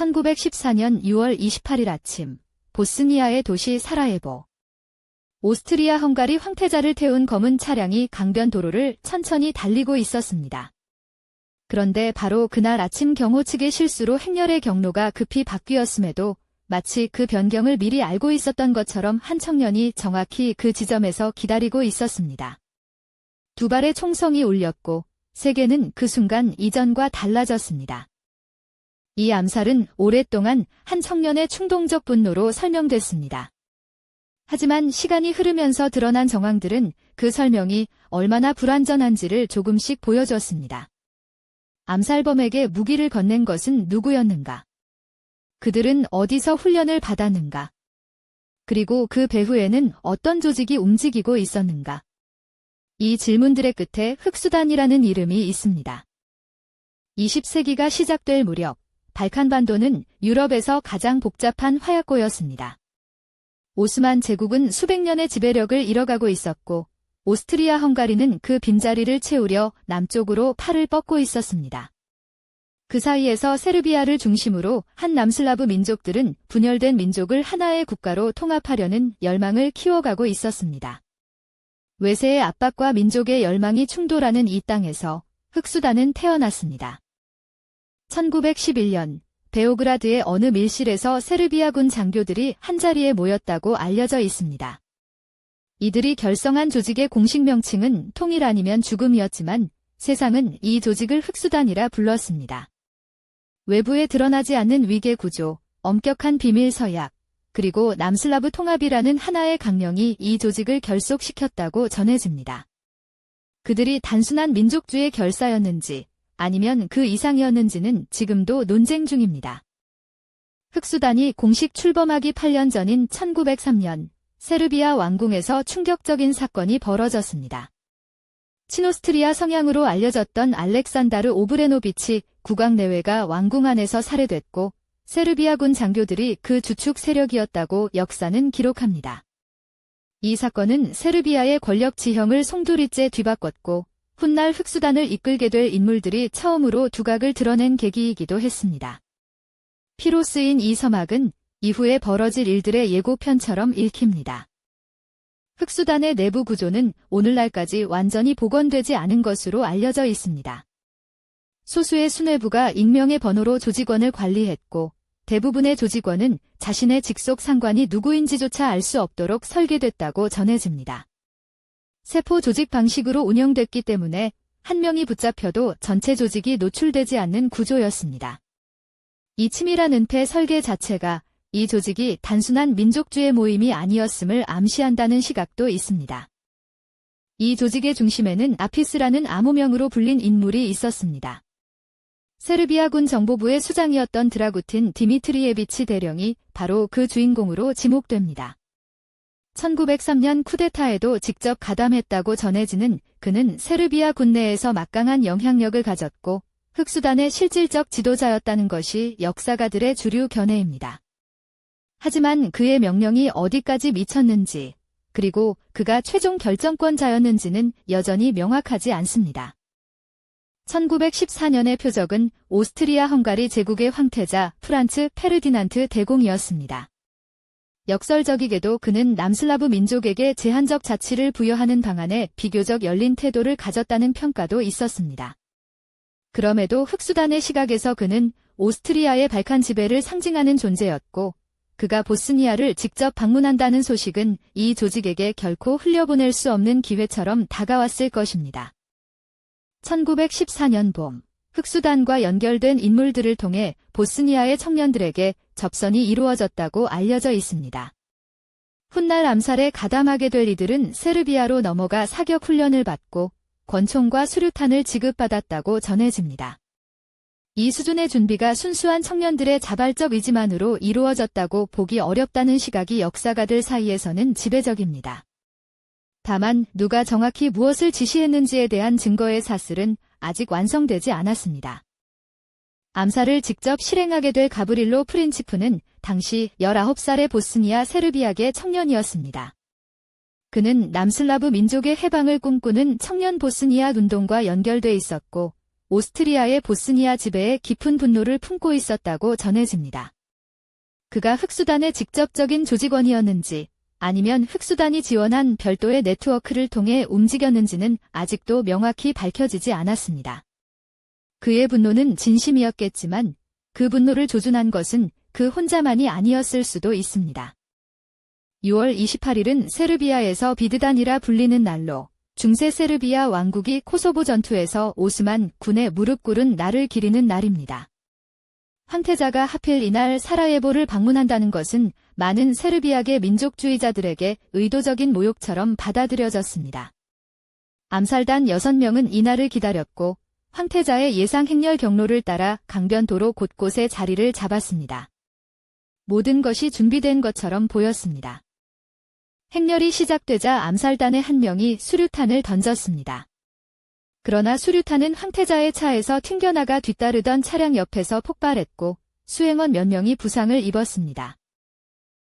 1914년 6월 28일 아침, 보스니아의 도시 사라예보. 오스트리아 헝가리 황태자를 태운 검은 차량이 강변 도로를 천천히 달리고 있었습니다. 그런데 바로 그날 아침 경호 측의 실수로 행렬의 경로가 급히 바뀌었음에도 마치 그 변경을 미리 알고 있었던 것처럼 한 청년이 정확히 그 지점에서 기다리고 있었습니다. 두 발의 총성이 울렸고 세계는 그 순간 이전과 달라졌습니다. 이 암살은 오랫동안 한 청년의 충동적 분노로 설명됐습니다. 하지만 시간이 흐르면서 드러난 정황들은 그 설명이 얼마나 불완전한지를 조금씩 보여주었습니다. 암살범에게 무기를 건넨 것은 누구였는가? 그들은 어디서 훈련을 받았는가? 그리고 그 배후에는 어떤 조직이 움직이고 있었는가? 이 질문들의 끝에 흑수단이라는 이름이 있습니다. 20세기가 시작될 무렵, 발칸반도는 유럽에서 가장 복잡한 화약고였습니다. 오스만 제국은 수백 년의 지배력을 잃어가고 있었고, 오스트리아 헝가리는 그 빈자리를 채우려 남쪽으로 팔을 뻗고 있었습니다. 그 사이에서 세르비아를 중심으로 한 남슬라브 민족들은 분열된 민족을 하나의 국가로 통합하려는 열망을 키워가고 있었습니다. 외세의 압박과 민족의 열망이 충돌하는 이 땅에서 흑수단은 태어났습니다. 1911년 베오그라드의 어느 밀실에서 세르비아군 장교들이 한자리에 모였다고 알려져 있습니다. 이들이 결성한 조직의 공식 명칭은 통일 아니면 죽음이었지만 세상은 이 조직을 흑수단이라 불렀습니다. 외부에 드러나지 않는 위계 구조, 엄격한 비밀 서약, 그리고 남슬라브 통합이라는 하나의 강령이 이 조직을 결속시켰다고 전해집니다. 그들이 단순한 민족주의 결사였는지 아니면 그 이상이었는지는 지금도 논쟁 중입니다. 흑수단이 공식 출범하기 8년 전인 1903년 세르비아 왕궁에서 충격적인 사건이 벌어졌습니다. 친오스트리아 성향으로 알려졌던 알렉산다르 오브레노비치 국왕내외가 왕궁 안에서 살해됐고 세르비아군 장교들이 그 주축 세력이었다고 역사는 기록합니다. 이 사건은 세르비아의 권력 지형을 송두리째 뒤바꿨고 훗날 흑수단을 이끌게 될 인물들이 처음으로 두각을 드러낸 계기이기도 했습니다. 피로 쓰인 이 서막은 이후에 벌어질 일들의 예고편처럼 읽힙니다. 흑수단의 내부 구조는 오늘날까지 완전히 복원되지 않은 것으로 알려져 있습니다. 소수의 수뇌부가 익명의 번호로 조직원을 관리했고 대부분의 조직원은 자신의 직속 상관이 누구인지조차 알 수 없도록 설계됐다고 전해집니다. 세포 조직 방식으로 운영됐기 때문에 한 명이 붙잡혀도 전체 조직이 노출되지 않는 구조였습니다. 이 치밀한 은폐 설계 자체가 이 조직이 단순한 민족주의 모임이 아니었음을 암시한다는 시각도 있습니다. 이 조직의 중심에는 아피스라는 암호명으로 불린 인물이 있었습니다. 세르비아군 정보부의 수장이었던 드라구틴 디미트리예비치 대령이 바로 그 주인공으로 지목됩니다. 1903년 쿠데타에도 직접 가담했다고 전해지는 그는 세르비아 군내에서 막강한 영향력을 가졌고 흑수단의 실질적 지도자였다는 것이 역사가들의 주류 견해입니다. 하지만 그의 명령이 어디까지 미쳤는지 그리고 그가 최종 결정권자였는지는 여전히 명확하지 않습니다. 1914년의 표적은 오스트리아 헝가리 제국의 황태자 프란츠 페르디난트 대공이었습니다. 역설적이게도 그는 남슬라브 민족에게 제한적 자치를 부여하는 방안에 비교적 열린 태도를 가졌다는 평가도 있었습니다. 그럼에도 흑수단의 시각에서 그는 오스트리아의 발칸 지배를 상징하는 존재였고 그가 보스니아를 직접 방문한다는 소식은 이 조직에게 결코 흘려보낼 수 없는 기회처럼 다가왔을 것입니다. 1914년 봄, 흑수단과 연결된 인물들을 통해 보스니아의 청년들에게 접선이 이루어졌다고 알려져 있습니다. 훗날 암살에 가담하게 될 이들은 세르비아로 넘어가 사격 훈련을 받고 권총과 수류탄을 지급받았다고 전해집니다. 이 수준의 준비가 순수한 청년들의 자발적 의지만으로 이루어졌다고 보기 어렵다는 시각이 역사가들 사이에서는 지배적입니다. 다만 누가 정확히 무엇을 지시했는지에 대한 증거의 사슬은 아직 완성되지 않았습니다. 암살을 직접 실행하게 될 가브릴로 프린치프는 당시 19살의 보스니아 세르비아계 청년이었습니다. 그는 남슬라브 민족의 해방을 꿈꾸는 청년 보스니아 운동과 연결돼 있었고 오스트리아의 보스니아 지배에 깊은 분노를 품고 있었다고 전해집니다. 그가 흑수단의 직접적인 조직원이었는지 아니면 흑수단이 지원한 별도의 네트워크를 통해 움직였는지는 아직도 명확히 밝혀지지 않았습니다. 그의 분노는 진심이었겠지만 그 분노를 조준한 것은 그 혼자만이 아니었을 수도 있습니다. 6월 28일은 세르비아에서 비드단이라 불리는 날로 중세 세르비아 왕국이 코소보 전투에서 오스만 군의 무릎 꿇은 날을 기리는 날입니다. 황태자가 하필 이날 사라예보를 방문한다는 것은 많은 세르비아계 민족주의자들에게 의도적인 모욕처럼 받아들여졌습니다. 암살단 6명은 이날을 기다렸고 황태자의 예상 행렬 경로를 따라 강변도로 곳곳에 자리를 잡았습니다. 모든 것이 준비된 것처럼 보였습니다. 행렬이 시작되자 암살단의 한 명이 수류탄을 던졌습니다. 그러나 수류탄은 황태자의 차에서 튕겨나가 뒤따르던 차량 옆에서 폭발했고 수행원 몇 명이 부상을 입었습니다.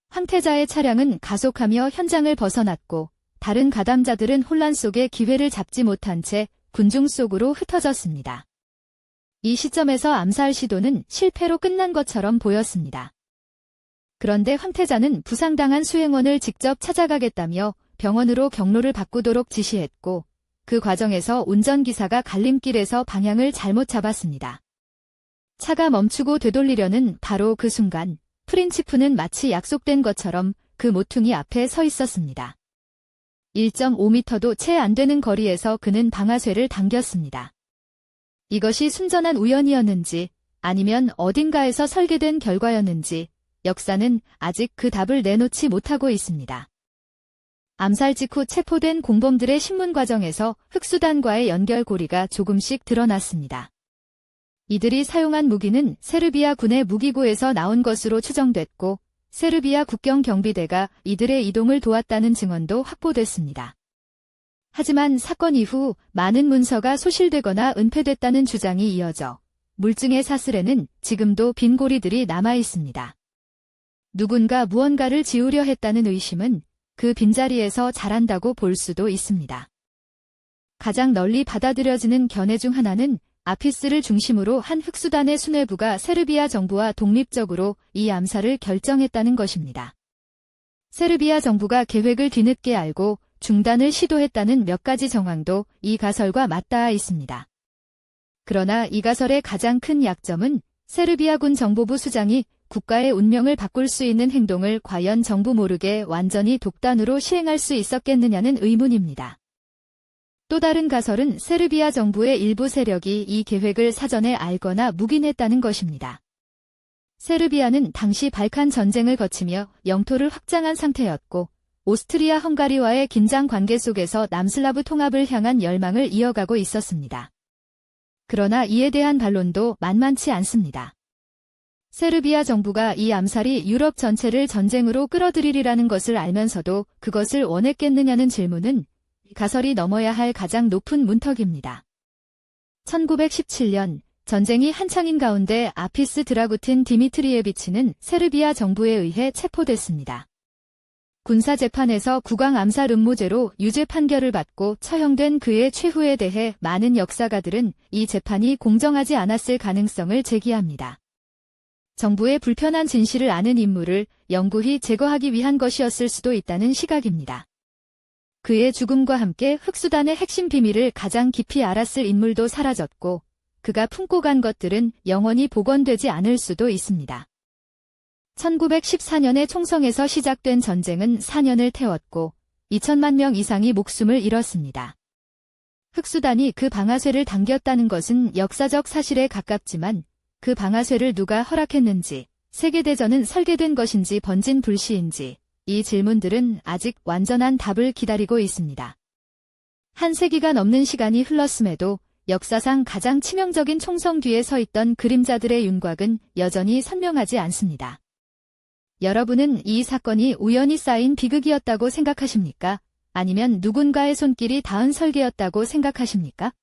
황태자의 차량은 가속하며 현장을 벗어났고 다른 가담자들은 혼란 속에 기회를 잡지 못한 채 군중 속으로 흩어졌습니다. 이 시점에서 암살 시도는 실패로 끝난 것처럼 보였습니다. 그런데 황태자는 부상당한 수행원을 직접 찾아가겠다며 병원으로 경로를 바꾸도록 지시했고 그 과정에서 운전기사가 갈림길에서 방향을 잘못 잡았습니다. 차가 멈추고 되돌리려는 바로 그 순간 프린치프는 마치 약속된 것처럼 그 모퉁이 앞에 서 있었습니다. 1.5m도 채 안 되는 거리에서 그는 방아쇠를 당겼습니다. 이것이 순전한 우연이었는지 아니면 어딘가에서 설계된 결과였는지 역사는 아직 그 답을 내놓지 못하고 있습니다. 암살 직후 체포된 공범들의 신문 과정에서 흑수단과의 연결고리가 조금씩 드러났습니다. 이들이 사용한 무기는 세르비아 군의 무기고에서 나온 것으로 추정됐고 세르비아 국경 경비대가 이들의 이동을 도왔다는 증언도 확보됐습니다. 하지만 사건 이후 많은 문서가 소실되거나 은폐됐다는 주장이 이어져 물증의 사슬에는 지금도 빈 고리들이 남아 있습니다. 누군가 무언가를 지우려 했다는 의심은 그 빈자리에서 자란다고 볼 수도 있습니다. 가장 널리 받아들여지는 견해 중 하나는 아피스를 중심으로 한 흑수단의 수뇌부가 세르비아 정부와 독립적으로 이 암살을 결정했다는 것입니다. 세르비아 정부가 계획을 뒤늦게 알고 중단을 시도했다는 몇 가지 정황도 이 가설과 맞닿아 있습니다. 그러나 이 가설의 가장 큰 약점은 세르비아군 정보부 수장이 국가의 운명을 바꿀 수 있는 행동을 과연 정부 모르게 완전히 독단으로 시행할 수 있었겠느냐는 의문입니다. 또 다른 가설은 세르비아 정부의 일부 세력이 이 계획을 사전에 알거나 묵인했다는 것입니다. 세르비아는 당시 발칸 전쟁을 거치며 영토를 확장한 상태였고 오스트리아 헝가리와의 긴장 관계 속에서 남슬라브 통합을 향한 열망을 이어가고 있었습니다. 그러나 이에 대한 반론도 만만치 않습니다. 세르비아 정부가 이 암살이 유럽 전체를 전쟁으로 끌어들이리라는 것을 알면서도 그것을 원했겠느냐는 질문은 가설이 넘어야 할 가장 높은 문턱입니다. 1917년 전쟁이 한창인 가운데 아피스 드라구틴 디미트리예비치는 세르비아 정부에 의해 체포됐습니다. 군사재판에서 국왕 암살 음모죄로 유죄 판결을 받고 처형된 그의 최후에 대해 많은 역사가들은 이 재판이 공정하지 않았을 가능성을 제기합니다. 정부의 불편한 진실을 아는 인물을 영구히 제거하기 위한 것이었을 수도 있다는 시각입니다. 그의 죽음과 함께 흑수단의 핵심 비밀을 가장 깊이 알았을 인물도 사라졌고 그가 품고 간 것들은 영원히 복원되지 않을 수도 있습니다. 1914년의 총성에서 시작된 전쟁은 4년을 태웠고 2천만 명 이상이 목숨을 잃었습니다. 흑수단이 그 방아쇠를 당겼다는 것은 역사적 사실에 가깝지만 그 방아쇠를 누가 허락했는지, 세계대전은 설계된 것인지 번진 불씨인지 이 질문들은 아직 완전한 답을 기다리고 있습니다. 한 세기가 넘는 시간이 흘렀음에도 역사상 가장 치명적인 총성 뒤에 서 있던 그림자들의 윤곽은 여전히 선명하지 않습니다. 여러분은 이 사건이 우연히 쌓인 비극이었다고 생각하십니까? 아니면 누군가의 손길이 닿은 설계였다고 생각하십니까?